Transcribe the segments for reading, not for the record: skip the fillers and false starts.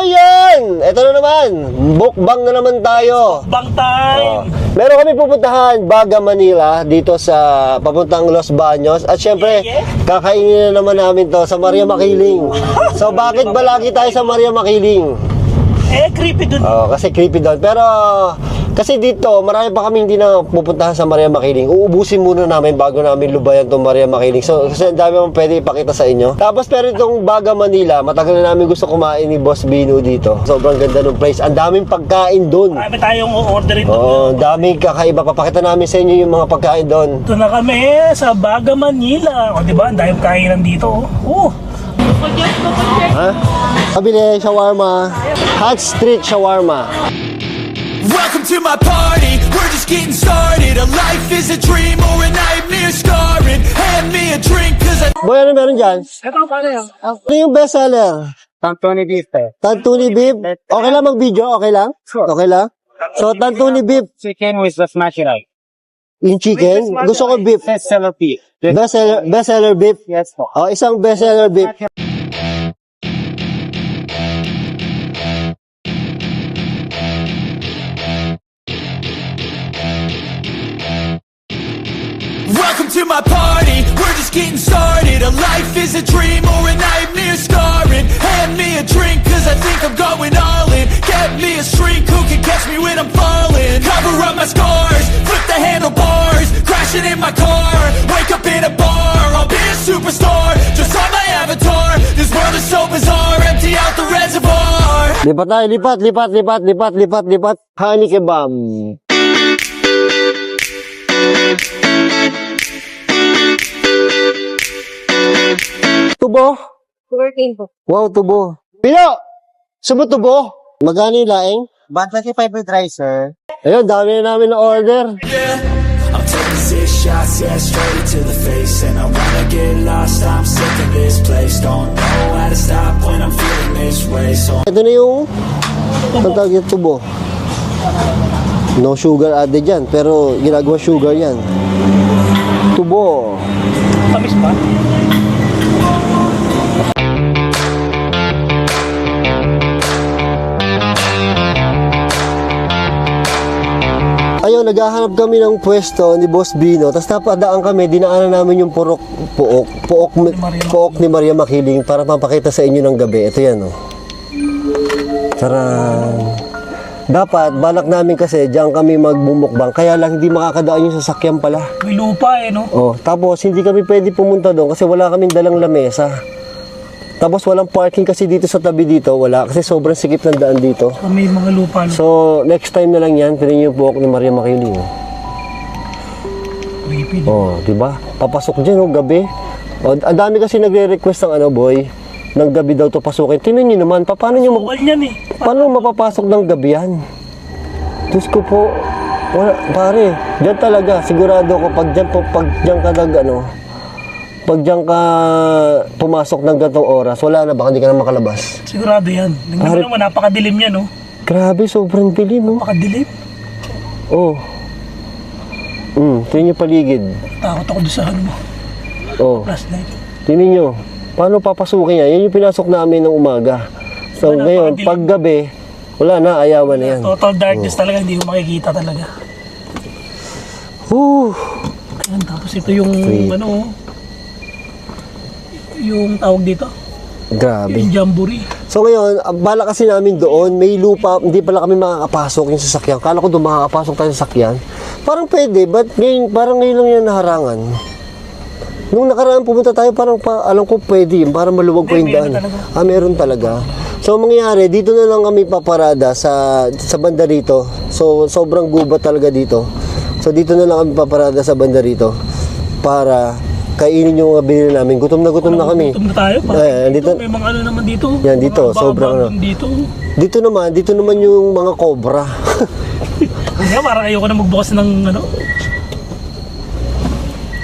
Yan! Ito na naman, mukbang na naman tayo. Bang time! Meron kami pupuntahan, Baga, Manila, dito sa papuntang Los Baños. At syempre, kakainin na naman namin to sa Maria Makiling. So bakit ba lagi tayo sa Maria Makiling? Creepy dun. Kasi creepy doon. Pero kasi dito, marami pa kami hindi na pupuntahan sa Maria Makiling. Uubusin muna namin bago namin lubayan itong Maria Makiling. So kasi ang dami mong pwede ipakita sa inyo. Tapos pero itong Baga, Manila, matagal na namin gusto kumain ni Boss Bino dito. Sobrang ganda ng place. Ang daming pagkain doon. Marami tayong orderin doon. Oo, daming kakaiba. Papakita namin sa inyo yung mga pagkain doon. Ito na kami sa Baga, Manila. O diba, ang daming kainan dito. Ha? Kabili, shawarma. Hot street shawarma. Welcome to my party, we're just getting started. A life is a dream or a nightmare scarring. Hand me a drink cause I... Boy, ano meron dyan? Ito, paano yun? Ano yung bestseller? Tantuni beef Tantuni beef? Okay lang mag-video? Okay lang? Sure. Okay lang? So, Tantuni beef, chicken with the smash it out. yung chicken. Gusto ko beef. Bestseller beef. Bestseller beef. Yes po. Isang bestseller beef. Welcome to my party, we're just getting started. A life is a dream or a nightmare scarring. Hand me a drink cause I think I'm going all in. Get me a shrink who can catch me when I'm falling. Cover up my scars, flip the handlebars. Crashing in my car, wake up in a bar. I'll be a superstar, just on my avatar. This world is so bizarre, empty out the reservoir. Lipat tayo, lipat. Honey kebab. Tubo? 14 po. Wow, tubo. Pino! Sumo tubo? Magkano yung laing? 125 with rice, sir. Ayun, dami na namin na order. I'm taking 6 shots, yeah, straight to the face. And I wanna get lost, I'm sick of this place. Don't know how to stop when I'm feeling this way. So Ito na yung tawag yung tubo. No sugar added yan, pero ginagawa sugar yan. Tubo. Tamis ba? Ayun, naghahanap kami ng pwesto ni Boss Bino. Tapos napadaan kami, dinaanan namin yung puok ni Maria Makiling para mapakita sa inyo ng gabi. Ito yan, oh. Taran. Dapat, balak namin kasi, diyan kami magbumukbang. Kaya lang, hindi makakadaan yung sasakyan pala. May lupa no? Oh, tapos, hindi kami pwede pumunta doon kasi wala kaming dalang lamesa. Tapos, walang parking kasi dito sa tabi dito. Wala, kasi sobrang sikip ng daan dito. So, may mga lupa. So, next time na lang yan, tinin yung buhok ni Maria Makiling. Creepy. Oh, di ba? Papasok diyan oh, gabi. Oh, ang dami kasi nagre-request ng ano, boy, ng gabi daw to pasukin. Tingnan niyo naman, paano niyo Bawal yan paano mapapasok ng gabi yan? Diyos ko po. Wala, pare, diyan talaga sigurado ko pag diyan ka pag diyan ka pumasok ng ganitong oras, wala na, baka hindi ka na makalabas. Sigurado yan. Tingnan mo naman, napakadilim yan, no? Grabe, sobrang dilim, no? Napakadilim. Oh. Tingnan niyo paligid. Takot ako doon sa ano mo. Oh. Flashlight. Tingnan niyo. Paano papasukin yan? Yan yung pinasok namin ng umaga. So ngayon, pag gabi, wala na, ayawan na yan. Total darkness talaga, hindi ko makikita talaga. Ayan, tapos ito yung yung tawag dito, Grabe. yung jamboree. So ngayon, bala kasi namin doon, may lupa, hindi pala kami makakapasok yung sasakyan. Kala ko doon makakapasok tayo sa sasakyan. Parang pwede, but ngayon, parang ngayon lang yung naharangan. Nung nakaraan pumunta tayo, parang alam ko pwede, para maluwag pa yung daan. Meron talaga. So mangyayari, dito na lang kami paparada sa banda rito. So sobrang gubat talaga dito. So dito na lang kami paparada sa banda rito para kainin yung binili namin. Gutom na kami. Gutom na tayo. Dito, may mga ano naman dito. Yan dito, sobrang ano. Dito naman yung mga cobra. Kaya parang ayoko na magbukas ng ano.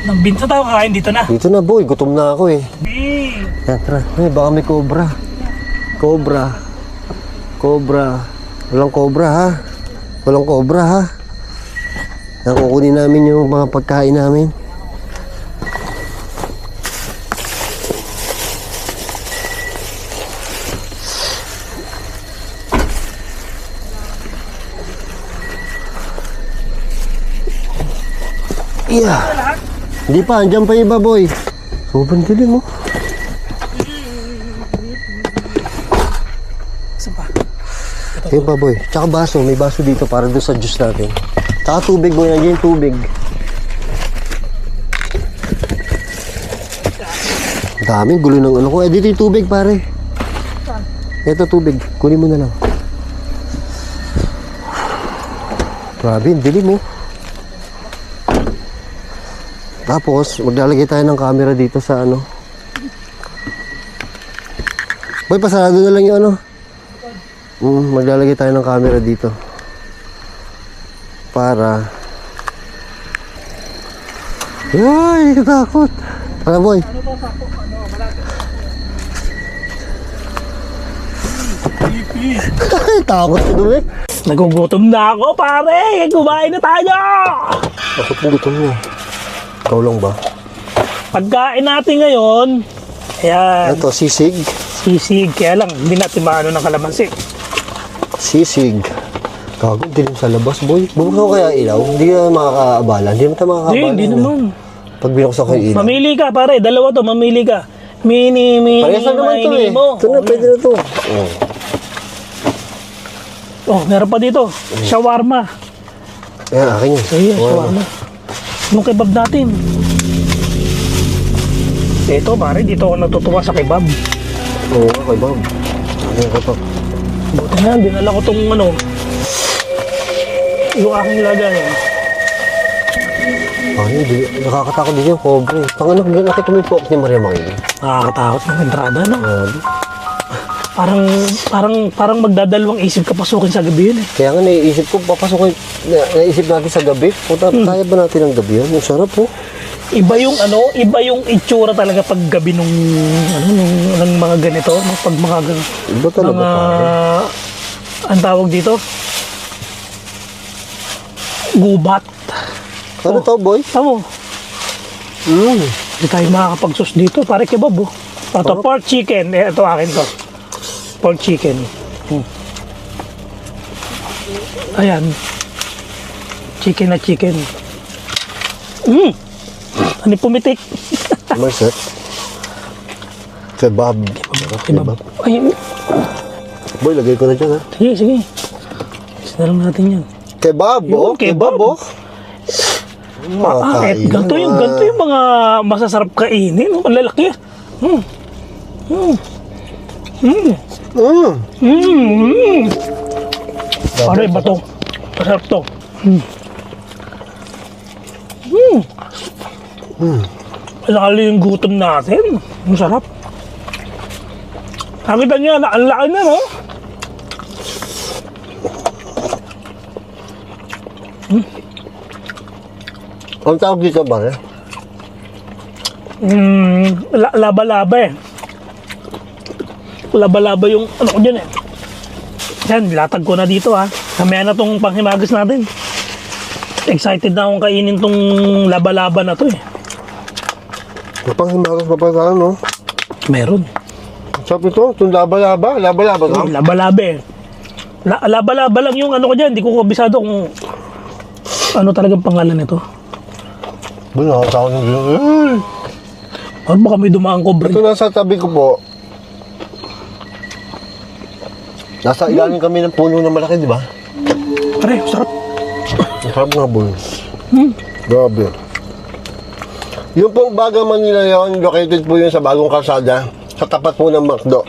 Ng binsa tayo kakain dito na. Dito na boy, gutom na ako eh. Yan, tara. Baka may cobra. Cobra. Walang cobra ha. Nang kukunin namin yung mga pagkain namin. Yeah. Hindi pa, andyan pa yung iba, boy. Sobrang dilim, oh. Saan pa? Ayun pa, boy. Tsaka baso, may baso dito para doon sa juice natin. Tsaka tubig, boy. Nandiyan yung tubig. Ang daming gulo ng ano ko. Eh, dito yung tubig, pare. Ito tubig. Kunin mo na lang. Grabe, ang dilim, oh. Tapos, maglalagay tayo ng camera dito sa ano. Boy, pasarado na lang yung ano. Maglalagay tayo ng camera dito. Para... Ay, katakot. Ano, boy? Takot ko doon eh. Nagugutom na ako, pare! Kumain na tayo! Bakit mo gutom mo? Ikaw lang ba? Pagkain natin ngayon, ayan, Ito, sisig. sisig. Kaya lang, hindi natin maano ng kalamansi. Sisig. Gago, dilim sa labas, boy. Bumukha ko kaya ilaw. Hindi ka makakaabala. Hindi naman tayo makakaabala. Hindi naman. Pag binuksan ko yung ilaw. Mamili ka, pare. Dalawa to, mamili ka. Mini, Parehas lang naman to eh. mo. Ito na, pwede na to. Oh. Oh, meron pa dito. Shawarma. Ayan, akin yun. Ayan, shawarma. Yung kebab natin. Ito, pare, dito ako natutuwa sa kebab. Oo, okay, Bob. Ayan ko to. Buti na, dinala ko tong ano, yung aking lagay. Ay, nakakatakot din yung pobre. Pang ano, nakita mo yung poke ni Maria Makini. Nakakatakot ng entrada, no? Parang magdadalawang isip ka pasukin sa gabi yun eh. Kaya nga naiisip ko, papasokin, naisip natin sa gabi. Puta, kaya ba natin ang gabi yun? Ang sarap po. Iba yung itsura talaga pag gabi nung mga ganito, no? Pag mga Iba talaga mga, pare. ang tawag dito? Gubat. Ano to, boy? Tamo, hindi tayo makakapag-sus dito, pare kebab oh. Ito, pork chicken. Ito akin to. Pork chicken. Ayan. Chicken na chicken. Ano pumitik? Marset. Kebab. Kebab. Ay, Boy, lagay ko na dyan, ha? sige, sige. Isa na lang natin yan. Kebab, Yung oh. Kebab, oh. Makakain Ganito yung mga masasarap kainin. Oh, ang lalaki. Pare ba to? Masarap to. Lalo yung gutom natin. Ang sarap. Nakita niya, ang laki na, no? Ang tawag dito ba, eh? Laba-laba eh. Laba-laba yung ano ko dyan eh. Yan, nilatag ko na dito ha. Kamaya na tong panghimagas natin. Excited na akong kainin tong laba-laba na to eh. Napanghimagas pa pa sa ano? Meron. Sabi ito, itong laba-laba. Laba-laba ka? Laba-laba eh. Laba-laba lang yung ano ko dyan. Hindi ko kabisado kung ano talagang pangalan nito. Ba, nakatawa ng gano'n. Ano baka may dumaang kobra? Ito nasa tabi ko po. Nasa ilalim kami ng puno na malaki, di ba? Pare, sarap. Ang sarap nga, boy. Grabe. Yung pong Baga Manila yun, located po yun sa Bagong Kalsada, sa tapat po ng McDo.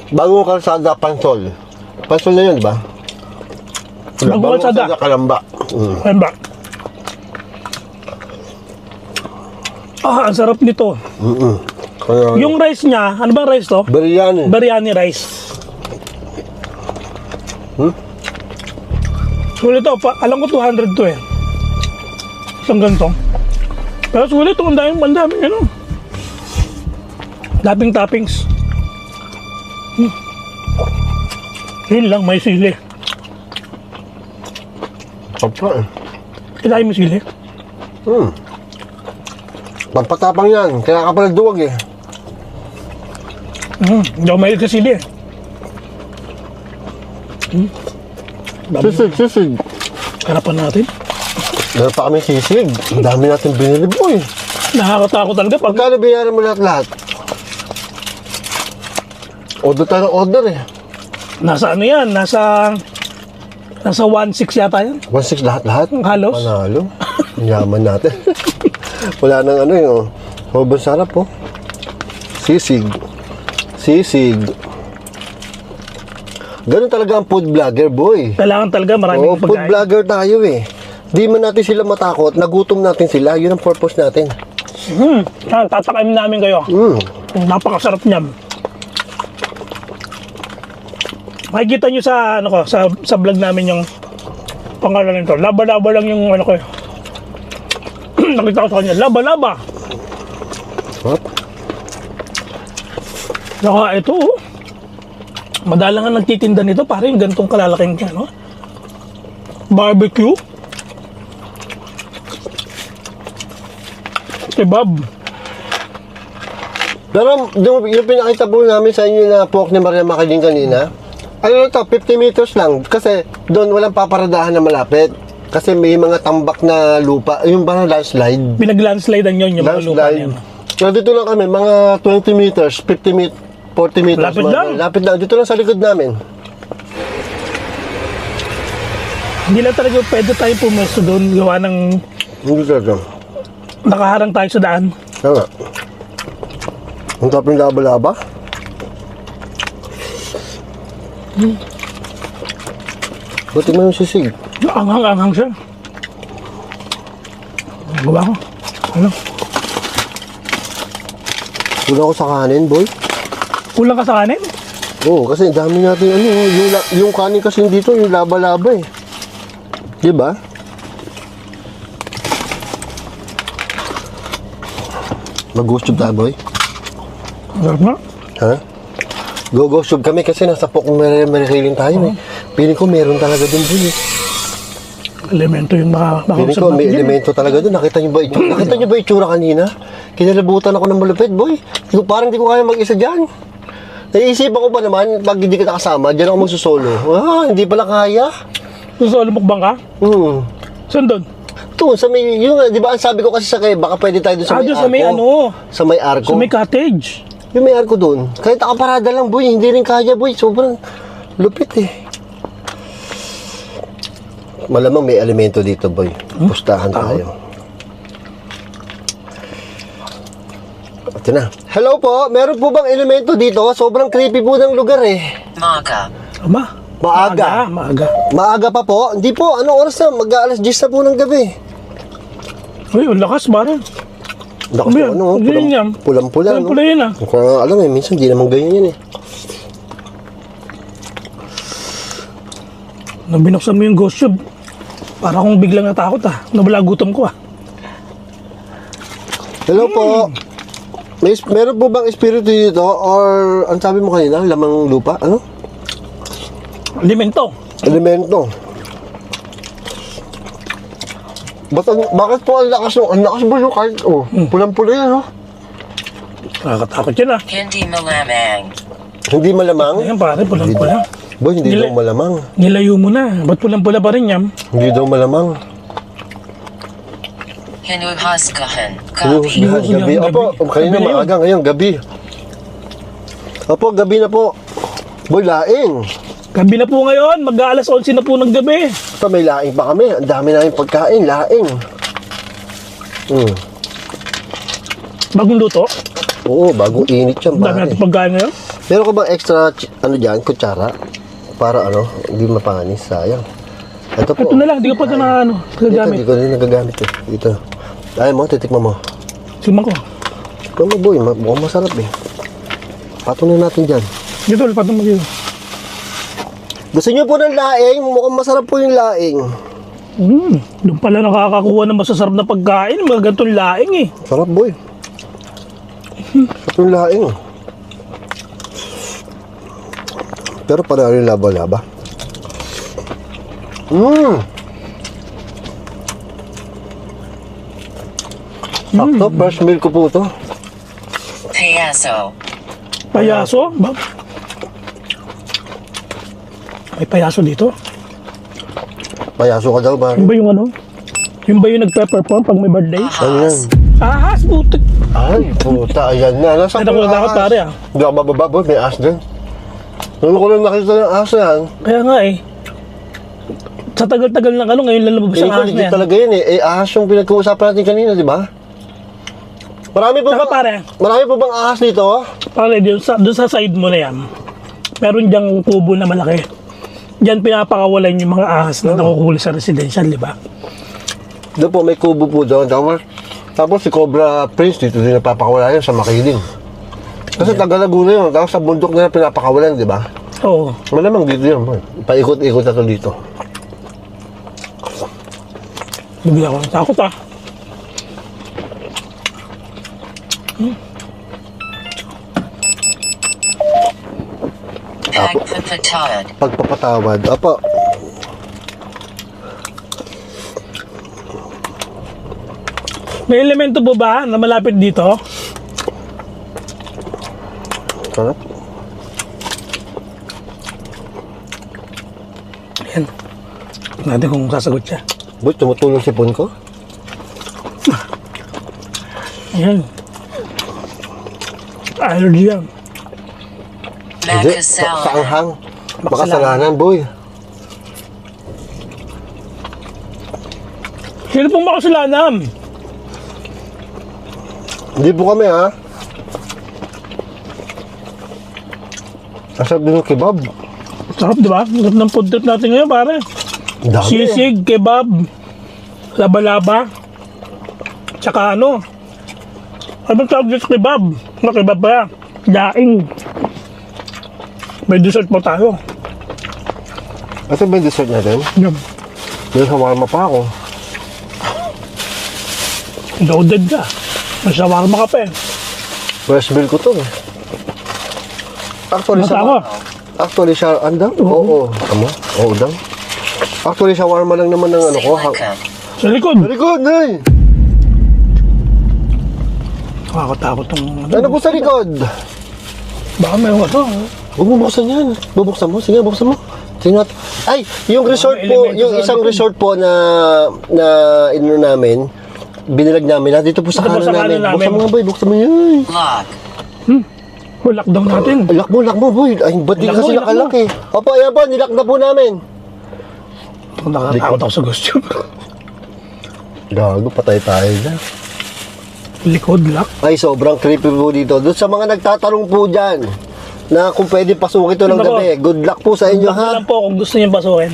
Bagong Kalsada, Pansol. Pansol na yun, di ba? Bagong Kalsada. Kalamba. Ayan ba? Ah, ang sarap nito. Kaya, Yung rice niya, ano ba rice to? biryani. Biryani rice. Sulit to, alam ko 200 to eh. Isang ganito. Pero sulit to, ang daming ano. Daming toppings. Yun lang, may sili. Pagka eh. Kailangan mo sili. Pampatapang yan. Kaya ka pala duwag eh. Hindi ako mahilig sa sili eh. Sisig. Harapan natin. Meron pa kami sisig. Ang dami natin binili, boy. Nakakatakot talaga pag Pagkano binayaran mo lahat-lahat? Order tayo ng order eh. nasa ano yan, nasa 1.6 yata yan. 1.6 lahat-lahat? Halos. Panalo. Ang yaman natin. Wala nang ano yun. Sobrang sarap po. Sisig. Ganun talaga ang food vlogger, boy. Kailangan talaga Oo, maraming food pagkain. vlogger tayo eh. Di man natin sila matakot, nagutom natin sila. Yun ang purpose natin. Yan, tatakain namin kayo. Napakasarap niyan. Makikita nyo sa ano ko, sa vlog namin yung pangalan nito. Laba-laba lang yung ano ko. Nakita ko sa kanya, laba-laba. What? Saka ito, madalang nga nagtitinda nito, pare yung ganitong kalalaking ano, barbecue. Kebab. Pero yung pinakita po namin sa inyo na pork ni Maria Makiling kanina, ano na to, 50 meters lang. Kasi doon walang paparadahan na malapit. Kasi may mga tambak na lupa. Yung parang landslide. Pinag-landslidean yun yung mga lupa niya. So dito lang kami, mga 20 meters, 50 meters, 40 meters. Lapit lang. Lapit lang. Dito lang sa likod namin. Hindi lang talaga pwede tayo pumesto doon, gawa ng Hindi talaga. nakaharang tayo sa daan. Kaya nga. Ang taping laba-laba. Buti mo yung sisig. Anghang-anghang siya. Gawa ko. Ano? Kulang ko sa kanin, boy. Kulang ka sa kanin? Oo, kasi ang dami natin ano, yung kanin kasi dito, yung laba-laba eh. Diba? Mag-ghost tayo, boy. Sarap na. Ha? Go-ghost kami kasi nasa Pokong Marikiling tayo eh. Piling ko meron talaga dun boy eh. Elemento yung Piling ko may elemento talaga dun. Nakita niyo ba itsura? Nakita niyo ba itsura kanina? Kinalabutan ako ng malupit, boy. Parang di ko kaya mag-isa dyan. Naiisipan ko ba naman, pag hindi kita kasama, dyan ako magsusolo. Hindi pala kaya. Susolo mukbang ka? Saan doon? Ito, sa may, yung, di ba ang sabi ko kasi sa kay, baka pwede tayo doon sa may doon arko. sa may ano? Sa may arko. Sa may cottage. Yung may arko doon. Kahit nakaparada lang, boy, hindi rin kaya, boy. Sobrang lupit eh. Malamang may elemento dito, boy. Pustahan tayo. Ito na. Hello po, meron po bang elemento dito? Sobrang creepy po ng lugar eh. Ama? Maaga. Maaga pa po? Hindi po, anong oras na? Mag-aalas 10 na po ng gabi. Uy, ang lakas ba rin? Lakas Ano po, yan? ano, Ganyan yan. pulang-pula, no? Pula yun ah. Kung alam eh, minsan di naman ganyan yan eh. Nung binuksan mo yung ghost tube, para akong biglang natakot ah. Nabala gutom ko ah. Hello po. Meron po bang espiritu dito? Or, ang sabi mo kanina, lamang lupa? Ano? Alimento. Elemento. Bakit po ang lakas no? Ang lakas ba yung kahit, pulang-pula yan, no? Nakakatakot yun ah. Hindi malamang. Hindi malamang? Ayan pare, pulang-pula. Boy, hindi daw malamang. Nilayo mo na. Ba't pulang-pula pa rin yan? Hindi daw malamang. Hinuhusgahan. Hinuhusgahan, Gabi. gabi. Opo, kanina Gabi na yun. maaga, ngayon, gabi. Opo, gabi na po. Boy, laing. Gabi na po ngayon. Mag-aalas 11 na po ng gabi. Ito, may laing pa kami. Ang dami namin pagkain, laing. Bagong luto. Oo, bagong init yan, Dami pare. natin pagkain ngayon. Meron ko bang extra, ano dyan, kutsara? Para ano, hindi mapanis, sayang. Ito po. Ito na lang. Di ka pa ito na ano. Gagamit. Hindi ko rin nagagamit eh. Dito. Ayaw mo, titikman mo. Siman ko. Tikman mo, boy. Mukhang masarap eh. Patunin natin dyan. Dito, lipat mo dito. Gusto niyo po ng laing? Mukhang masarap po yung laing. Doon pala nakakakuha ng masasarap na pagkain. Mga ganitong laing eh. Sarap, boy. Sarap yung laing. Pero para rin laba-laba. Sakto, first meal ko po to. Payaso. Payaso? Ba? May payaso dito? Payaso ka daw ba? Yung ba yung ano? Yung ba yung nagpe-perform pag may birthday? Ano yan? Ahas, butik. Ay, puta, ayan na. Nasa Ay, naku, takot pare ah. Hindi ako mababa, boy. May ahas din. Ano ko lang nakita ng ahas yan? Kaya nga eh. Sa tagal-tagal ng ano, ngayon lang lumabas Hindi ang ko ahas na legit yan. talaga yun eh. Eh, ahas yung pinag-uusapan natin kanina, di ba? Marami po Saka ba? pare, Marami po bang ahas dito? pare, dun sa side mo na yan, meron diyang kubo na malaki. Diyan pinapakawalan yung mga ahas na nakukuha sa residential, di ba? Doon po, may kubo po doon. Tapos si Cobra Prince dito din napapakawala yan sa Makiling. Kasi taga Laguna yun. Tapos sa bundok na pinapakawalan, di ba? Oo. Malamang dito yun. Boy. Paikot-ikot na to dito. Bigla ko ng takot ah. Pagpapatawad. Pagpapatawad. Apa, May elemento po ba na malapit dito? sarap. Ayan. Tignan natin kung sasagot siya. Boy, tumutulong si Pon ko. Ayan. Allergy yan. Hindi, sa Makasalanan. anghang. Makasalanan, boy. Sino pong makasalanan? Hindi po kami, ha? Asap din yung kebab. Sarap, di ba? Sarap ng food trip natin ngayon, pare. Ang dami. Sisig, kebab, laba-laba, tsaka ano? Ano bang tawag dito sa kebab? Ano kebab ba yan? Daing. May dessert pa tayo. Ito ba yung dessert natin? Yan. May shawarma pa ako. Loaded ka. May shawarma ka pa eh. Fresh meal ko to, eh. Actually, Nasa sa... ako. Actually, siya... Andang? Oo. Tama? Oo, daw. Actually, shawarma lang naman ng ano ko. Silicon. Sa likod. Very good, Nay! Nakakatakot tong Ano po sa likod? Baka may ano. Huwag mo buksan yan. Bubuksan mo. Sige, buksan mo. Tingnan natin. Ay, yung resort may po, elemento yung sa isang likod. resort po na ino namin, binilag namin. Dito po sa Dito po kanan sa kanan namin. namin. Buksan mo nga, boy. Buksan mo yan. Lock. Lockdown natin. Lock mo, boy. Ay, ba't di Lock kasi mo, lock nakalak eh? Opo, ayan po. Nilock na po namin. Nakakatakot ako sa ghost tube. Gago, patay tayo na. Likod, lock. Ay, sobrang creepy po dito. Doon sa mga nagtatanong po dyan, na kung pwede pasukin ito ng Nako. gabi. Good luck po sa inyo, Lock na ha? lang po kung gusto niyo pasukin.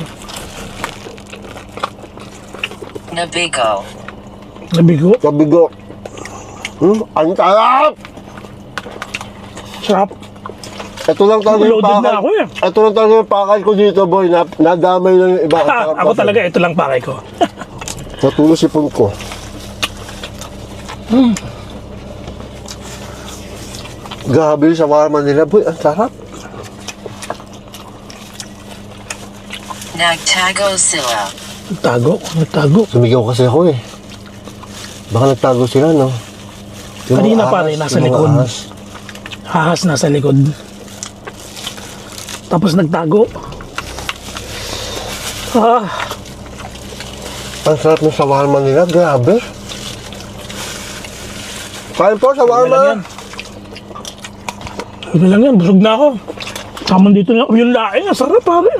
Nabigo. Nabigo. Kabigo. Ang sarap! Sarap. Ito lang talaga yung Loaded na pakal. ako eh. Ito lang talaga yung pakal ko dito, boy. Nadamay lang yung iba. Ang sarap Ako kasi. talaga, ito lang pakay ko. Natulog si Pon ko. Grabe yung shawarma nila, boy. Ang sarap. Nagtago sila. Nagtago. Sumigaw kasi ako eh. Baka nagtago sila, no? Yung Kanina mga pa rin, ahas, nasa yung mga likod. ahas. Ahas nasa likod. Tapos nagtago. Ang sarap ng shawarma nila, grabe. Kain po, Ano lang yan? shawarma. Ano lang yan, busog na ako. Saman dito na yung laing, ang sarap pare.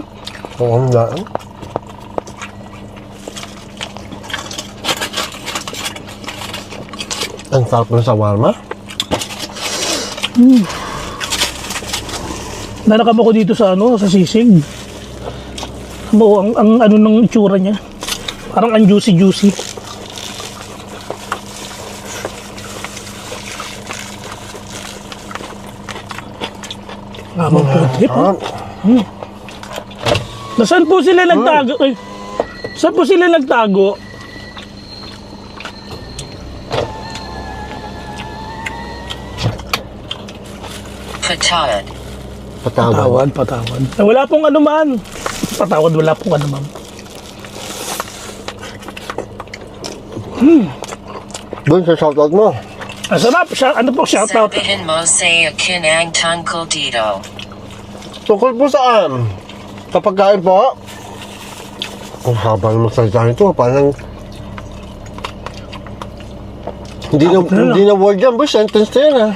Oo, ang daan. Ang sarap ng shawarma. Nanakam ako dito sa ano, sa sisig. Mo ang ano ng itsura niya. Parang ang juicy. Lamang food trip. Ah, Nasaan po sila nagtago? Ay, saan po sila nagtago? Patawad. patawad. Patawad. Wala pong anuman. Patawad, wala pong anuman. Boy, sa shoutout mo. Ang sarap. Ano po, shoutout. Sabihin mo sa akin ang tungkol dito. Tungkol po saan? Kapag kain po? Ang haba ng salita nito. Parang... Hindi na word yan, boy. Sentence na yan, ha?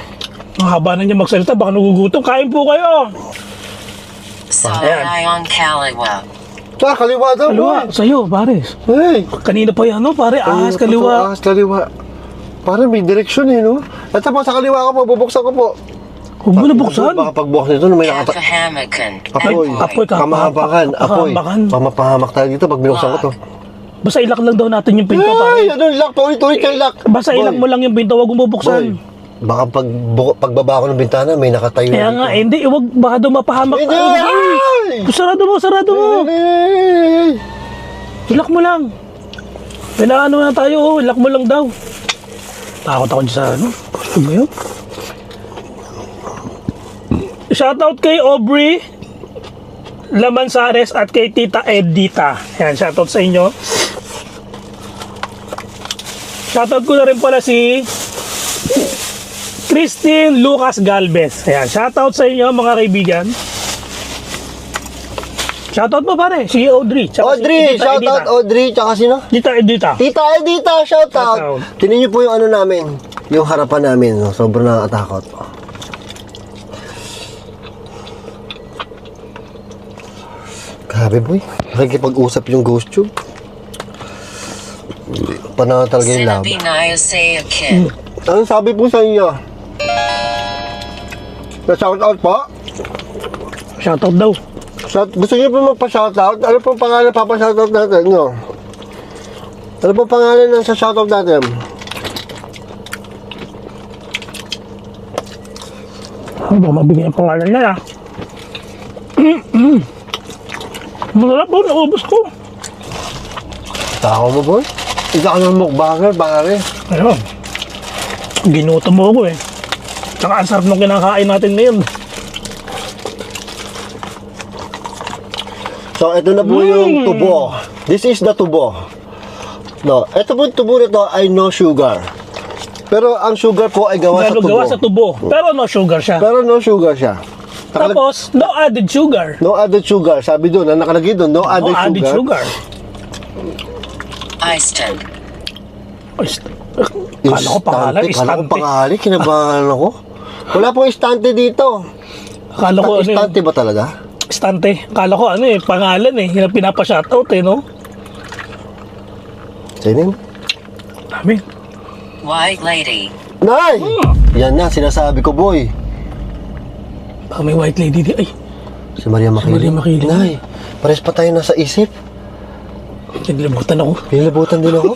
Ang haba na niya magsalita. Baka nagugutom. Kain po kayo. Sorry on kaliwa. Kaliwa daw, Kaliwa. boy. Sa'yo, pares. Hey! Kanina pa yan, no? Pare, ahas, kaliwa. Ahas, kaliwa. Parang may direksyon eh, no? At tapos sa kaliwa ko po, bubuksan ko po. Huwag mo na buksan. Baka pagbukas nito, may nakata... Kakahamakan. Apoy. Apoy, Kamahabakan. Apoy. kamahabakan. Pamapahamak tayo dito pag binuksan ko to. Basta ilak lang daw natin yung pinto, Ay! pare. Ano yung lock? Tuloy-tuloy kang lock. Basta ilak mo lang yung pinto, huwag mo Boy, bubuksan. baka pagbaba ko ng bintana, may nakatayo Kaya dito. nga, hindi, wag, baka daw mapahamak Hindi! tayo. Ay! Sarado mo, sarado mo. Ay! Ilak mo lang. Pinaano na tayo, oh. Ilak mo lang daw. Takot ako dyan sa ano. Ano ba yun? Shoutout kay Aubrey Lamansares at kay Tita Edita. Yan, shoutout sa inyo. Shoutout ko na rin pala si Christine Lucas Galvez. Ayan, shoutout sa inyo mga kaibigan. Shoutout mo pare, si Audrey. Tsaka Audrey! si Tita Shoutout Edita. Audrey! Tsaka sino? Tita Edita. Tita Edita! Shoutout! Shoutout. Tinan niyo po yung ano namin. Yung harapan namin. No? Sobrang nakakatakot. Grabe boy. Nakikipag-usap yung ghost tube. Panahon talaga yung lab. Sinabi na sa akin. Anong sabi po sa inyo? Na-shoutout po? Shoutout daw. Gusto niyo po magpa-shoutout? Ano pong pangalan papa-shoutout natin? No? Ano pong pangalan ng sa shoutout natin? Ano ba mabigyan ang pangalan na ah? Masarap po, naubos ko. Tao mo boy? Isa ka ng mukbanger, pare. Ayun. Ginutom mo ako eh. Tsaka ang sarap nung kinakain natin ngayon. So, ito na po yung tubo. This is the tubo. No, ito po yung tubo na to ay no sugar. Pero ang sugar po ay gawa sa tubo. Gawa sa tubo. Pero no sugar siya. Pero no sugar siya. Tapos, no added sugar. No added sugar. Sabi doon, ang nakalagay doon, no No added, added sugar. sugar. Instant. Ay, kala ko pangalan, Kala ko istante. pangalan, kinabahan ako. Wala pong istante dito. Kala ko ano yun, Istante ba talaga? istante. Kala ko ano eh, pangalan eh. Yung pinapa-shoutout eh, no? Sinin? Dami. White lady. Nay! Yan na, sinasabi ko, boy. Baka may white lady di. Ay, Si Maria Makiling. Maria Makiling. Nay, pares pa tayo nasa isip. naglibutan ako. Pinilabutan din ako.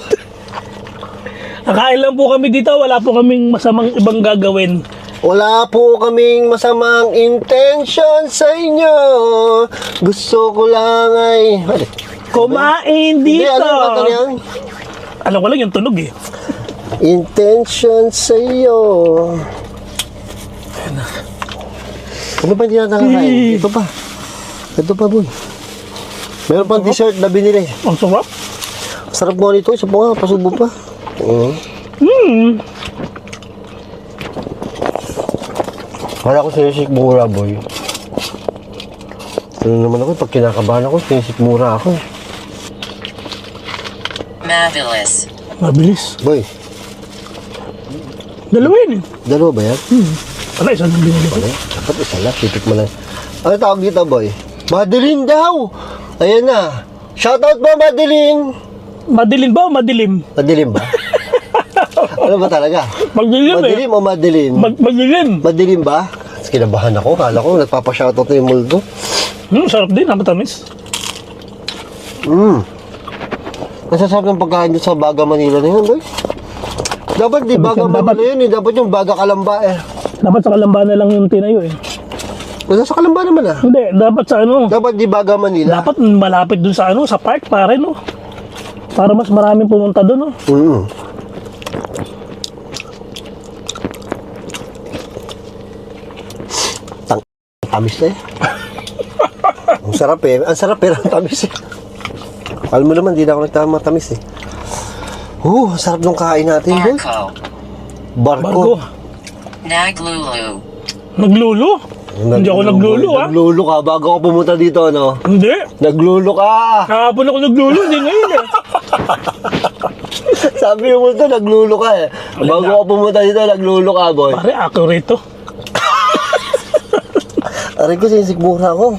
Nakain lang po kami dito. Wala po kaming masamang ibang gagawin. Wala po kaming masamang intention sa inyo. Gusto ko lang ay... Kumain Hindi, dito. ano yung kanta na yan? Alam ko lang yung tunog eh. Intention sa iyo. Ano ba hindi natin nakakain? Ito pa. Ito pa, boy. Meron pang dessert na binili. Ang sarap. Sarap mo nito. Isa po nga, pasubo pa. Wala ko sinisikmura, boy. Ano naman ako, pag kinakabahan ako, sinisikmura ako. Marvelous. Mabilis. Boy, Dalawa yun eh. dalawa ba yan? Wala, isa lang binili ko. Ano? Dapat isa lang, titik mo lang. Ano tawag dito, boy? Madeline daw! Ayan na. Shoutout ba, Madeline? Madilim ba o madilim? Madilim ba? Ano ba talaga? Madilim eh. Madilim o madilim? Madilim. Madilim ba? Kinabahan ako. Kala ko, nagpapashoutout na yung multo. Sarap din, matamis. Nasasarap ng pagkain dito sa Baga, Manila na yun, boy. Dapat di Baga, Manila yun eh. Dapat yung Baga Kalamba eh. Dapat sa Kalamba na lang yung tinayo eh. Nasa Kalamba naman ah. Hindi, dapat sa ano. Dapat di Baga, Manila. Dapat malapit dun sa ano, sa park pare no. Para mas maraming pumunta dun no. Tamis na eh. Ang sarap eh. Ang sarap pero ang tamis eh. Alam mo naman, di na ako nagtama tamis eh. Ang sarap nung kain natin, boy. Barco. Bargo. Barko. Naglulu. Naglulo? Hindi ako naglulo, ah. Naglulo ka bago ako pumunta dito, no? Hindi. Naglulo ka. Kahapon ako naglulo, hindi ngayon eh. Sabi mo to, naglulo ka eh. Bago ako pumunta dito, naglulo ka, boy. Pare, accurate to. Aray ko, sinisikmura ako.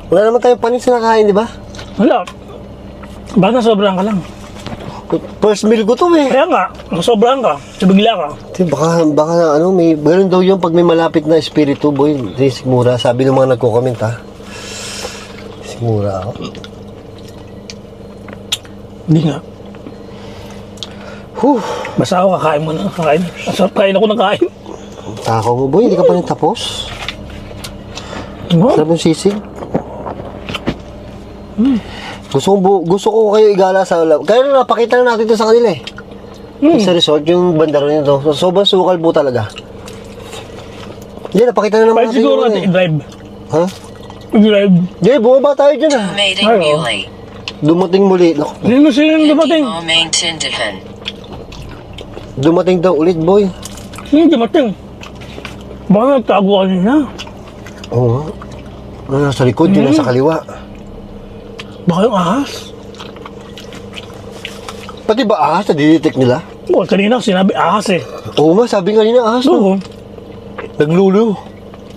Wala naman tayong panis na nakain, di ba? Wala. Baka nasobrahan ka lang. First meal ko to eh. Kaya nga, nasobrahan ka. Bigla ka. Baka ano, may, ganun daw yung pag may malapit na espiritu, boy. Sinisikmura. Sabi ng mga nagko-comment, ha. Sikmura ako. Hindi nga. Huh. Basta ako kakain mo na. Kakain. Asap, kain ako ng kain. Tako mo, boy. Hindi ka pa rin tapos. Wow. Sarap yung sisig. Gusto ko kayo igala sa lab. Kaya na napakita na natin ito sa kanila eh. Sa resort, yung bandaro nito. So, sobrang sukal po talaga. Hindi, napakita na naman Pwede natin siguro yun natin eh. i-drive. Ha? I-drive. Hindi, bumaba tayo dyan ah. Mating Ay, oh. muli. Dumating muli. Naku, Sino sino yung dumating? Mo maintindihan. dumating daw ulit, boy. Sino yung dumating? Baka nagtago ka nila. Oo nga. Ano, nasa likod, yun nasa kaliwa. Baka yung ahas. Pati ba ahas na didetect nila? Oh, kanina sinabi ahas eh. Oo nga, sabi nga nila ahas. No? Oo. Naglulo.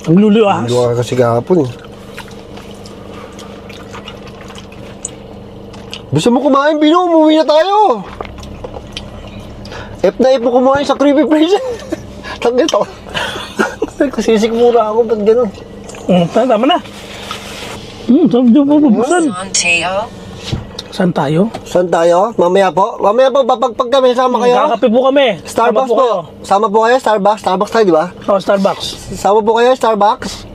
Naglulo yung ahas. Naglulo ka kasi kahapon. Gusto mo kumain, Bino? Umuwi na tayo. F na F mo kumain sa creepy place. Tagit ako. Kasisik-mura ako, ba't gano'n? Tama na. Sabi niyo po, pupusan. Santeo. Saan tayo? Saan tayo? Mamaya po? Mamaya po, papagpag kami, sama kayo? Kakape po kami. Starbucks Sama po. kayo. Sama po kayo, Starbucks. Starbucks tayo, di ba? Oh, Starbucks. Sama po kayo, Starbucks.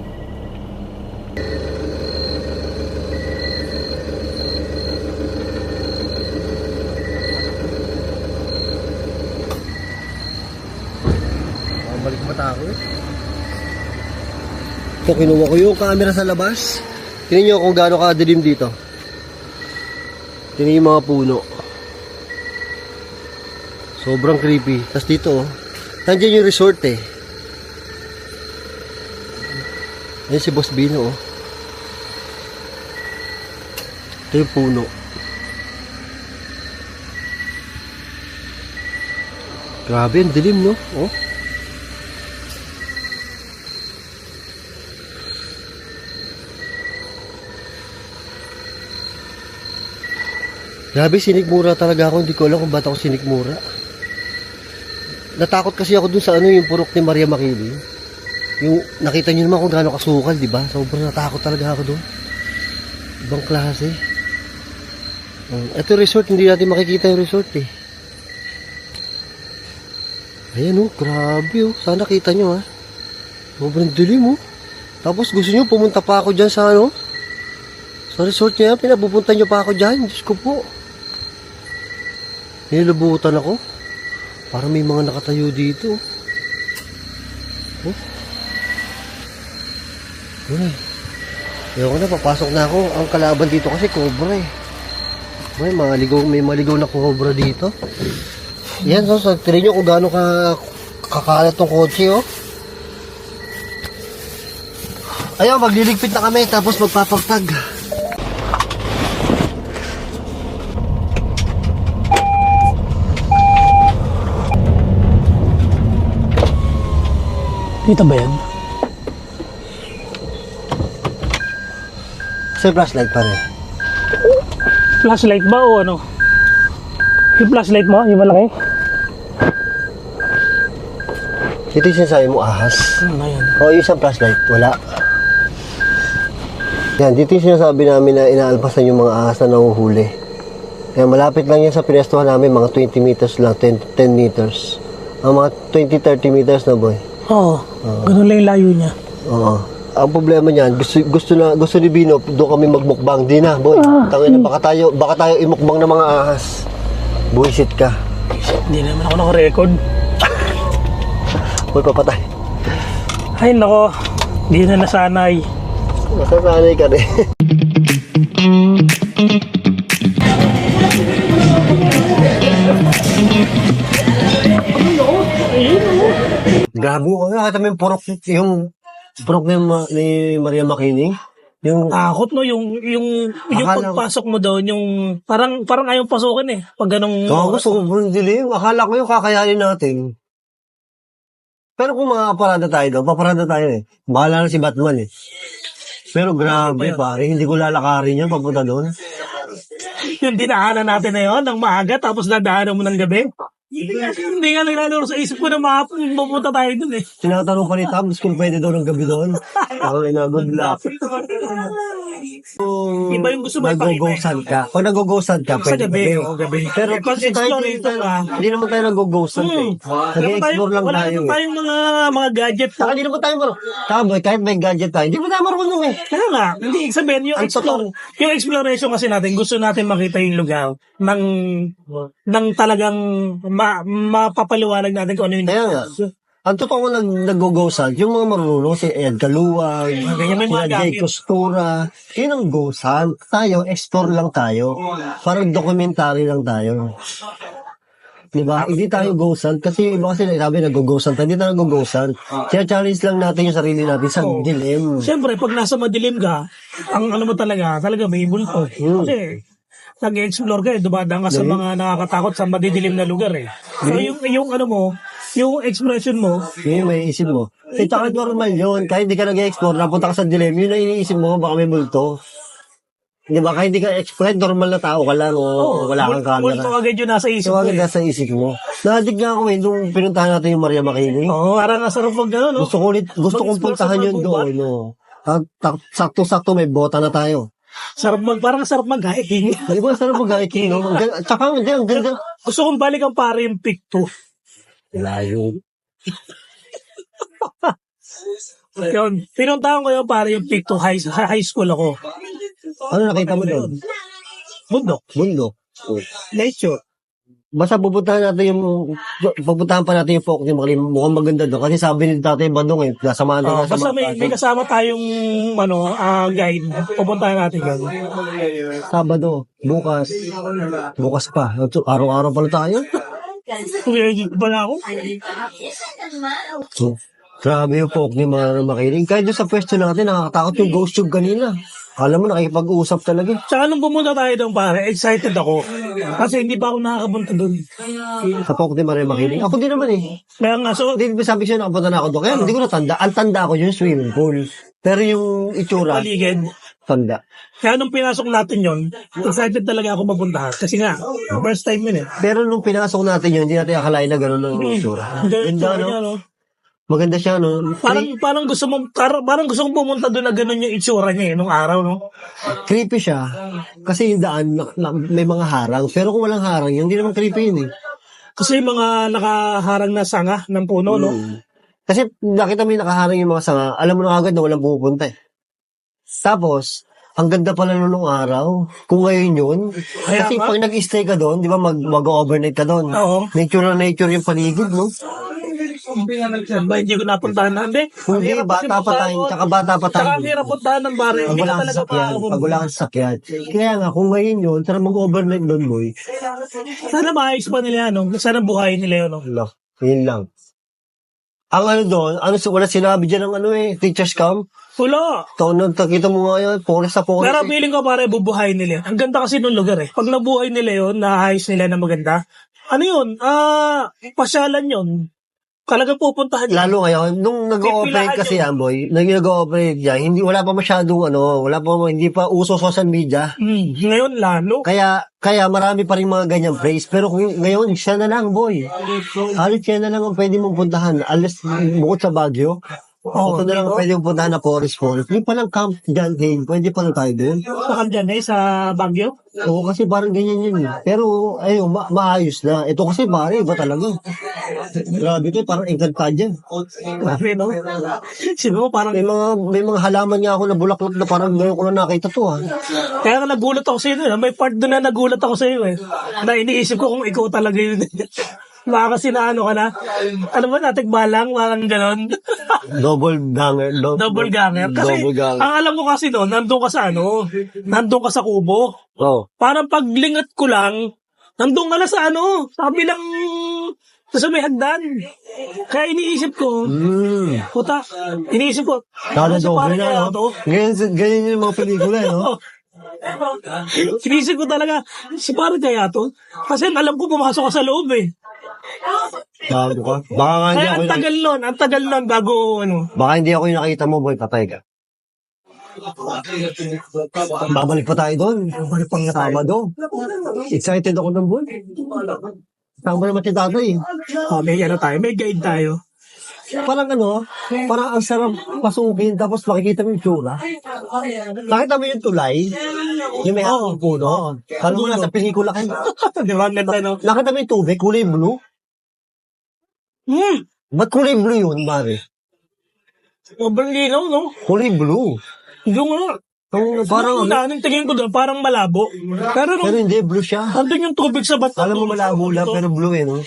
Balik mata ako eh. Ito, kinuha ko yung camera sa labas. Tingnan nyo kung gaano kadilim dito. Tingnan yung mga puno. Sobrang creepy. Tapos dito, oh. Nandiyan yung resort eh. Ayan si Boss Bino, oh. Ito yung puno. Grabe, ang dilim, no? Oh. Grabe, sinikmura talaga ako. Hindi ko alam kung ba't ako sinikmura. Natakot kasi ako dun sa ano, yung purok ni Maria Makili. Yung nakita niyo naman kung gaano kasukal, di ba? Sobrang natakot talaga ako dun. Ibang klase. Ito resort, hindi natin makikita yung resort eh. Ayan oh, grabe oh. Sana kita nyo ha. Sobrang dilim oh. Tapos gusto nyo pumunta pa ako dyan sa ano? Sa resort niya, pinapupunta nyo pa ako dyan. Diyos ko po. Nilabutan ako. Parang may mga nakatayo dito. Oh. Ay. Ayoko na, papasok na ako. Ang kalaban dito kasi cobra eh. May maligaw na cobra dito. Yan, so, tignan nyo kung gaano kakalat tong kotse, oh. Ayun, magliligpit na kami, tapos magpapagtag. Kita ba yan? Sa flashlight pa rin. Flashlight ba o ano? Yung flashlight mo, yung malaki? Ito yung sinasabi mo, ahas. Ano na yan? O, yung isang flashlight, wala. Yan, dito yung sinasabi namin na inaalpasan yung mga ahas na nanguhuli. Kaya malapit lang yan sa pinestuhan namin, mga 20 meters lang, 10 meters. Ang mga 20-30 meters na, boy. Oo, ganun lang yung layo niya. Oo. Ang problema niyan, gusto ni Bino, doon kami magmukbang. Di na, boy. Tangina, baka tayo imukbang ng mga ahas. Buisit ka. Hindi naman ako naka-record. Boy, papatay. Ay nako, hindi na nasanay. Masasanay ka rin. Grabe ko. Nakita mo yung purok ni Maria Makiling? Yung, Takot no, yung Akala- pagpasok mo doon, yung parang ayaw pasukin eh. Pag ganong... gusto ko dilim. Akala ko yung kakayanin natin. Pero kung makaparada tayo doon, paparada tayo eh. Bahala na si Batman eh. Pero grabe pare, hindi ko lalakarin yan papunta doon. Yung dinaanan natin na yun, ng maaga, tapos dadaanan mo ng gabi. Hindi nga naglalaro sa isip ko na mapunta tayo dun eh. Tinatanong pa ni Tams kung pwede daw ng gabi doon. Ako na good luck. Iba yung gusto mo ipakita. Nag-go-ghosan ka. Pag nag-go-ghosan ka, Sa pwede gabi, o gabi. Pero kasi tayo Explore ito ka. hindi naman tayo nag-go-ghosan eh. Nag-explore lang Wala tayo naman eh. tayong mga gadget. Saka hindi naman tayo marunong. Kahit may gadget tayo, hindi mo tayo marunong eh. Kaya nga, hindi ibig sabihin yung exploration kasi natin, gusto natin makita yung lugar ng talagang mapapaliwanag natin kung ano yung Kaya nga. Ang totoo nag-go-ghosan, yung mga marunong, si Ed Kaluwag, ganyan may mga si Jay gamit. Costura, yun ang ghosan. Tayo, explore lang tayo. Parang documentary lang tayo. Diba? Hindi tayo ghosan. Kasi iba kasi sabi nag-go-ghosan tayo. Hindi tayo nag-go-ghosan. Challenge lang natin yung sarili natin sa dilim. Siyempre, pag nasa madilim ka, ang ano mo talaga may multo. Kasi, nag-explore ka eh, dumadaan ka sa mga nakakatakot sa madidilim na lugar eh. So, yung ano mo, yung expression mo, Yun yung may isip mo. Eh, tsaka normal yun. Kahit hindi ka nag-explore, napunta ka sa dilim, yun ang iniisip mo, baka may multo. Di ba? Kahit hindi ka explore, normal na tao ka lang, o wala kang multo camera. agad yun nasa isip So, mo agad eh. nasa isip mo. Nadig nga ako eh, nung pinuntahan natin yung Maria Makiling. Oo, parang nasarap pag gano'n, no? Gusto kong puntahan yun doon, no. Sakto-sakto may bota na tayo. Parang sarap mag-hiking. Di ba, sarap mag-hiking, no? Tsaka, hindi, ang ganda. Gusto kong balikan pare yung pick 2. Layo. Yun, pinuntahan ko yun pare yung pick 2 high school ako. Ano nakita mo doon? Bundok, Bundok. nature. Basta pupuntahan pa natin yung folk ni Makiling. Mukhang maganda doon. Kasi sabi ni Tatay Badong eh, nasamahan na Basta may kasama tayong guide. Pupuntahan natin yun. Sabado, bukas. Bukas pa. Araw-araw pala tayo. Bala ako. So, grabe yung folk ni Makiling. Kahit doon sa pwesto natin, nakakatakot yung ghost tube kanina. Alam mo, nakikipag-uusap talaga. Tsaka nung pumunta tayo doon pare, excited ako. Kasi hindi pa ako nakakapunta doon. Sa folk ni Makiling. Ako din naman eh. Kaya nga, so, Hindi ba sabi siya nakapunta na ako doon? Kaya hindi ko natanda. Ang tanda ko yung swimming pool. Pero yung itsura, paligid. tanda. Kaya nung pinasok natin yon, excited talaga ako mapuntahan. Kasi nga, first time yun eh. Pero nung pinasok natin yun, hindi natin akalain na gano'n ang itsura. Ganda, no? Maganda siya, no? Parang gusto mong pumunta doon na gano'n yung itsura niya eh, nung araw, no? Creepy siya. Kasi yung daan, may mga harang. Pero kung walang harang, hindi naman creepy yun eh. Kasi yung mga nakaharang na sanga ng puno, no? Kasi nakita mo yung nakaharang yung mga sanga, alam mo na agad na walang pumupunta eh. Tapos, ang ganda pala nung araw. Kung ngayon yun. Kaya Kasi nga. pag nag-stay ka doon, di ba, mag-overnight ka doon. Oo. Nature na nature yung paligid, no? Ba, hindi ko napuntahan na. Hindi, Hindi, bata pa tayo. Tsaka bata pa tayo. Tsaka ang hirap puntahan ng bare. Pag Hindi ka wala kang talaga sasakyan. makakapunta. Pag wala kang sasakyan. Kaya nga, kung ngayon yun, tara mag-overnight doon, boy. Sana maayos pa nila, no? Sana buhayin nila yun, no? Wala. Yun lang. Ang ano doon, wala sinabi dyan ng teacher's camp. Wala. Kita mo nga yun, forest sa forest. Pero feeling ko pare, bubuhayin nila yun. Ang ganda kasi nung lugar eh. Pag nabuhay nila yun, naayos nila na maganda. Ano yun? Pasyalan yun. Talagang pupuntahan yun. Lalo ngayon, nung nag-ooperate kasi yan, boy, nag-ooperate yan, wala pa masyadong hindi pa uso social media. Ngayon lalo. Kaya marami pa rin mga ganyang place. Pero kung ngayon, siya na lang, boy. Halos siya na lang ang pwede mong puntahan. Alas, bukod sa Baguio, ito na lang ang pwede mong puntahan na forest. Hindi pa lang camp dyan, hey, pwede pa lang tayo doon. Saan dyan eh, sa Baguio? Oo, kasi parang ganyan yun. Pero, ayun, maayos na. Ito kasi pare, iba talaga. Grabe ito, parang Encantadia. Grabe, no? Sino mo parang... May mga halaman nga ako na bulaklak na parang ngayon ko na nakita to, ha. Kaya nga nagulat ako sa iyo. May part doon na nagulat ako sa iyo eh. Na iniisip ko kung ikaw talaga yun. Baka kasi na ano ka na. Ano ba, natigbalang, parang ganon. Double ganger. Double ganger. Kasi, Double ganger. ang alam ko kasi doon, nandun ka sa kubo. Oh. Parang paglingat ko lang, Nandun ka na sa ano, sa kabilang, sa may hagdan. Kaya iniisip ko, puta, iniisip ko, Kada si doble pare na, kaya no? to? Ganyan yung mga pelikula, no? Iniisip ko talaga, si pare kaya to? Kasi alam ko pumasok ka sa loob eh. Bago ka. Baka nga hindi Kaya ako ang tagal nun bago ano. Baka hindi ako yung nakita mo, boy, patay ka. Babalik pa tayo doon. Babalik pa nga tayo. Sabado. Excited ako ng boy. Tama naman si tatay. May ano tayo, may guide tayo. Parang ano, parang ang sarap pasukin tapos makikita mo yung tsura. Nakita mo yung tulay? Yung may hapong puno? Parang mo nasa pelikula kayo. Di ba? Ang ganda no? Nakita mo yung tubig, kulay blue? Ba't kulay blue yun, Mari? Sobrang linaw, no? Kulay blue. Yung ano, Parang, unang tingin ko doon, parang malabo. Pero nung pero hindi, blue siya. andun yung tubig sa bato. Alam mo malabo lang, pero blue eh, no?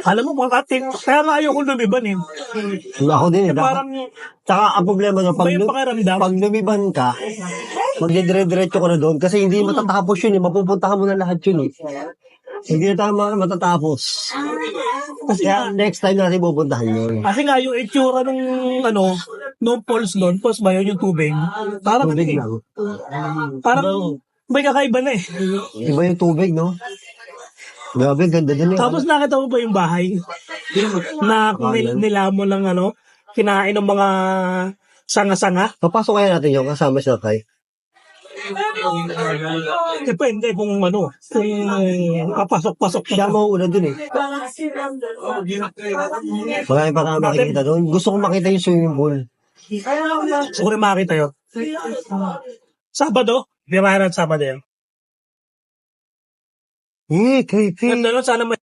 Alam mo, makating. Kaya nga ayoko lumiban eh. Ako din eh. Parang Tsaka ang problema na iba yung pakiramdam. pag lumiban ka, magdidire-diretso ka na doon kasi hindi matatapos yun eh. Mapupuntahan mo na lahat yun eh. Hindi na tama matatapos. Kasi Kaya next time natin pupuntahan yun. Kasi nga yung itsura nung ano, nung falls doon, falls ba yun yung tubig? Parang Tubig ano eh, lang. parang may kakaiba na eh. Iba yung tubig, no? Grabe, ganda din eh. Tapos nakita mo ba yung bahay? Na nila mo lang ano, kinain ng mga sanga-sanga? Papasok kaya natin yun kasama si Tatay. Depende kung ano, kung papasok-pasok Siya mauuna dun eh. Marami pa kami makikita doon. Gusto ko makita yung swimming pool. Gusto ko rin makita yun. Sabado? Di ba Sabado yun? Creepy. Ganda nun, sana may